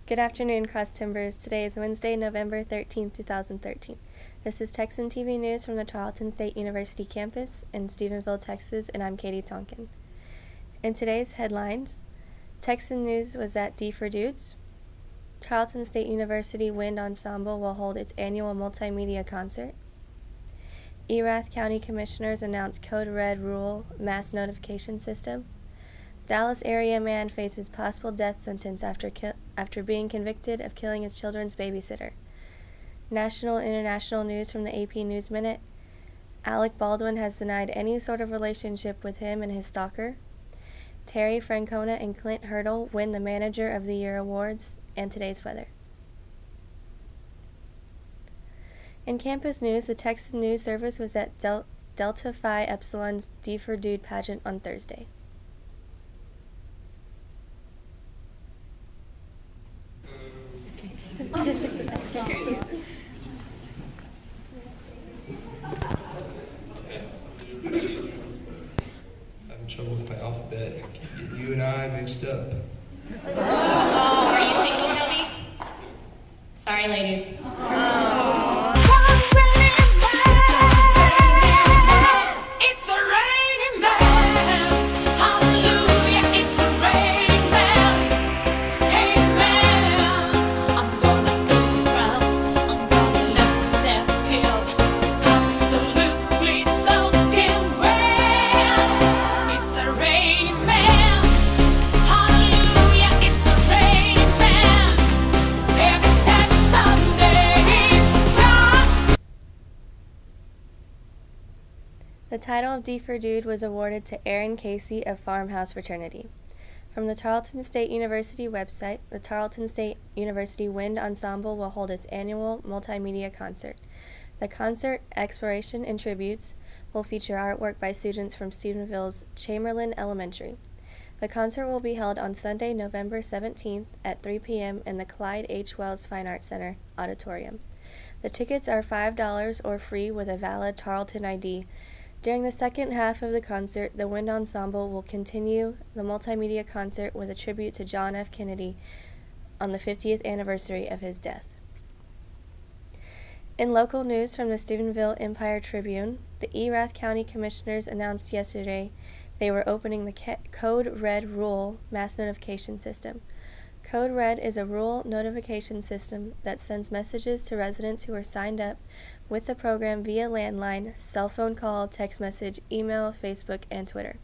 Good afternoon, Cross Timbers. Today is Wednesday, November 13th, 2013. This is Texan TV News from the Tarleton State University campus in Stephenville, Texas, and I'm Katy Tonkin. In today's headlines, Texan News was at D for Dudes. Tarleton State University Wind Ensemble will hold its annual multimedia concert. Erath County Commissioners announce Code Red Rule mass notification system. Dallas area man faces possible death sentence after being convicted of killing his children's babysitter. National international news from the AP News Minute. Alec Baldwin has denied any sort of relationship with him and his stalker. Terry Francona and Clint Hurdle win the Manager of the Year awards, and today's weather. In campus news, the Texan News Service was at Delta Phi Epsilon's D for Dude pageant on Thursday. Having trouble with my alphabet and keep getting you and I mixed up. Are you single, Kelby? Sorry, ladies. The title of D for Dude was awarded to Aaron Casey of Farmhouse Fraternity. From the Tarleton State University website, the Tarleton State University Wind Ensemble will hold its annual multimedia concert. The concert, Exploration and Tributes, will feature artwork by students from Stephenville's Chamberlain Elementary. The concert will be held on Sunday, November 17th at 3 p.m. in the Clyde H. Wells Fine Arts Center auditorium. The tickets are $5 or free with a valid Tarleton ID. During the second half of the concert, the Wind Ensemble will continue the multimedia concert with a tribute to John F. Kennedy on the 50th anniversary of his death. In local news from the Stephenville Empire Tribune, the Erath County Commissioners announced yesterday they were opening the Code Red Rule mass notification system. Code Red is a rural notification system that sends messages to residents who are signed up with the program via landline, cell phone call, text message, email, Facebook, and Twitter.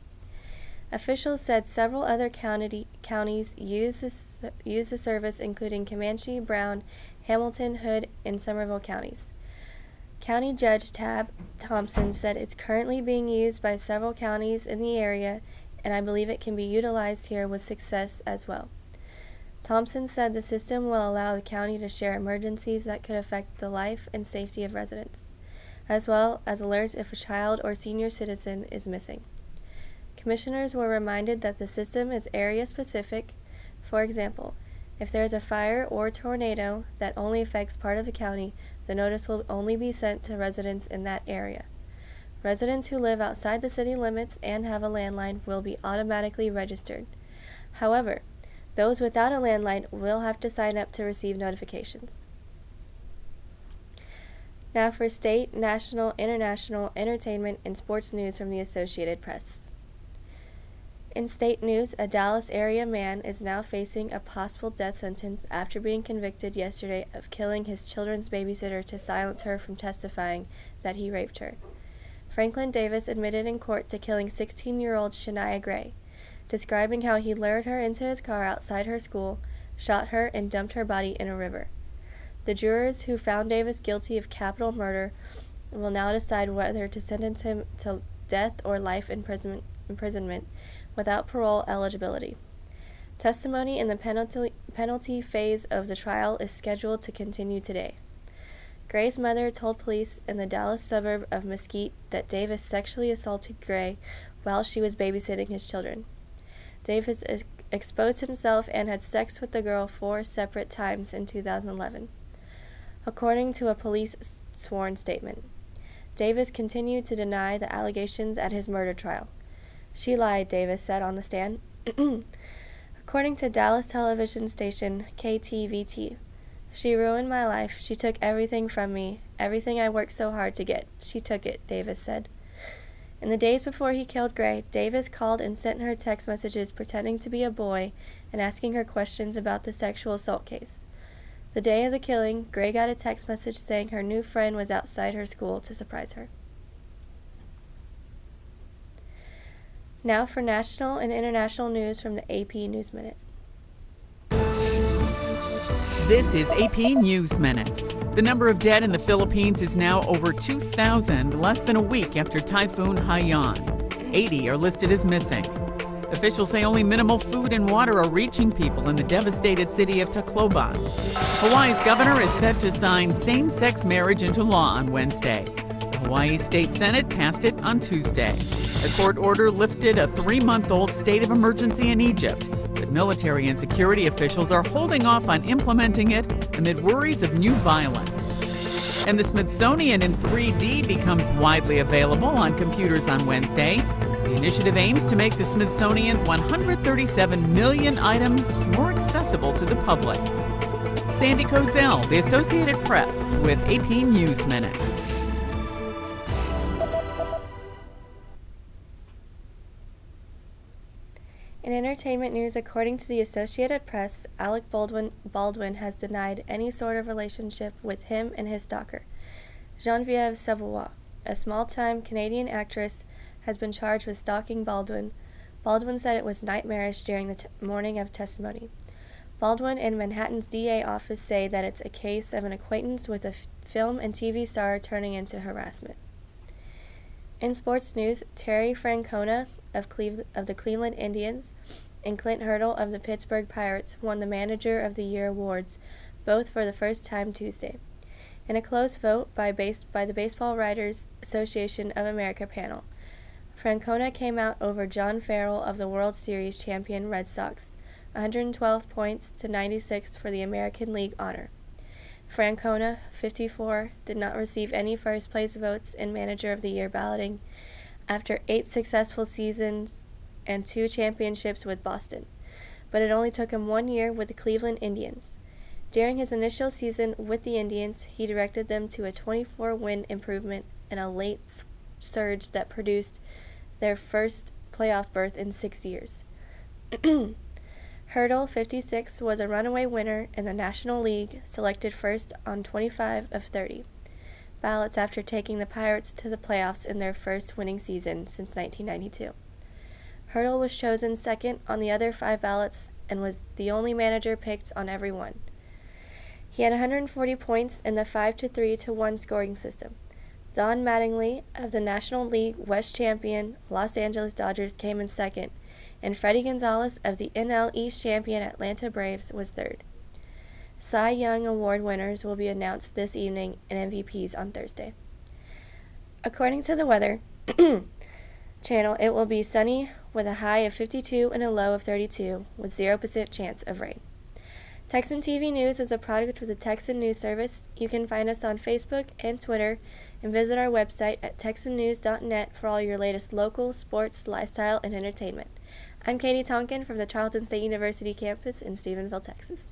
Officials said several other counties use the service, including Comanche, Brown, Hamilton, Hood, and Somerville counties. County Judge Tab Thompson said it's currently being used by several counties in the area, and I believe it can be utilized here with success as well. Thompson said the system will allow the county to share emergencies that could affect the life and safety of residents, as well as alerts if a child or senior citizen is missing. Commissioners were reminded that the system is area-specific. For example, if there is a fire or tornado that only affects part of the county, the notice will only be sent to residents in that area. Residents who live outside the city limits and have a landline will be automatically registered. However, those without a landline will have to sign up to receive notifications. Now for state, national, international, entertainment, and sports news from the Associated Press. In state news, a Dallas area man is now facing a possible death sentence after being convicted yesterday of killing his children's babysitter to silence her from testifying that he raped her. Franklin Davis admitted in court to killing 16-year-old Shania Gray, describing how he lured her into his car outside her school, shot her, and dumped her body in a river. The jurors who found Davis guilty of capital murder will now decide whether to sentence him to death or life imprisonment without parole eligibility. Testimony in the penalty phase of the trial is scheduled to continue today. Gray's mother told police in the Dallas suburb of Mesquite that Davis sexually assaulted Gray while she was babysitting his children. Davis exposed himself and had sex with the girl 4 separate times in 2011, according to a police sworn statement. Davis continued to deny the allegations at his murder trial. She lied, Davis said on the stand. According to Dallas television station KTVT, "She ruined my life. She took everything from me. Everything I worked so hard to get. She took it," Davis said. In the days before he killed Gray, Davis called and sent her text messages pretending to be a boy and asking her questions about the sexual assault case. The day of the killing, Gray got a text message saying her new friend was outside her school to surprise her. Now for national and international news from the AP News Minute. This is AP News Minute. The number of dead in the Philippines is now over 2,000, less than a week after Typhoon Haiyan. 80 are listed as missing. Officials say only minimal food and water are reaching people in the devastated city of Tacloban. Hawaii's governor is set to sign same-sex marriage into law on Wednesday. The Hawaii State Senate passed it on Tuesday. A court order lifted a 3-month-old state of emergency in Egypt, but military and security officials are holding off on implementing it amid worries of new violence. And the Smithsonian in 3D becomes widely available on computers on Wednesday. The initiative aims to make the Smithsonian's 137 million items more accessible to the public. Sandy Kozel, The Associated Press, with AP News Minute. In entertainment news, according to the Associated Press, Alec Baldwin has denied any sort of relationship with him and his stalker. Geneviève Savoie, a small-time Canadian actress, has been charged with stalking Baldwin. Baldwin said it was nightmarish during the morning of testimony. Baldwin and Manhattan's DA office say that it's a case of an acquaintance with a film and TV star turning into harassment. In sports news, Terry Francona of the Cleveland Indians and Clint Hurdle of the Pittsburgh Pirates won the Manager of the Year awards, both for the first time Tuesday, in a close vote by the Baseball Writers Association of America panel. Francona came out over John Farrell of the World Series champion Red Sox, 112 points to 96 for the American League honor. Francona, 54, did not receive any first-place votes in Manager of the Year balloting after 8 successful seasons and 2 championships with Boston, but it only took him 1 year with the Cleveland Indians. During his initial season with the Indians, he directed them to a 24-win improvement and a late surge that produced their first playoff berth in 6 years. Hurdle, 56, was a runaway winner in the National League, selected first on 25 of 30 ballots after taking the Pirates to the playoffs in their first winning season since 1992. Hurdle was chosen second on the other 5 ballots and was the only manager picked on every one. He had 140 points in the 5-3-1 scoring system. Don Mattingly of the National League West champion Los Angeles Dodgers came in second, and Freddie Gonzalez of the NL East champion Atlanta Braves was third. Cy Young Award winners will be announced this evening and MVPs on Thursday. According to the Weather Channel, it will be sunny with a high of 52 and a low of 32 with 0% chance of rain. Texan TV News is a product of the Texan News Service. You can find us on Facebook and Twitter and visit our website at texannews.net for all your latest local, sports, lifestyle, and entertainment. I'm Katy Tonkin from the Tarleton State University campus in Stephenville, Texas.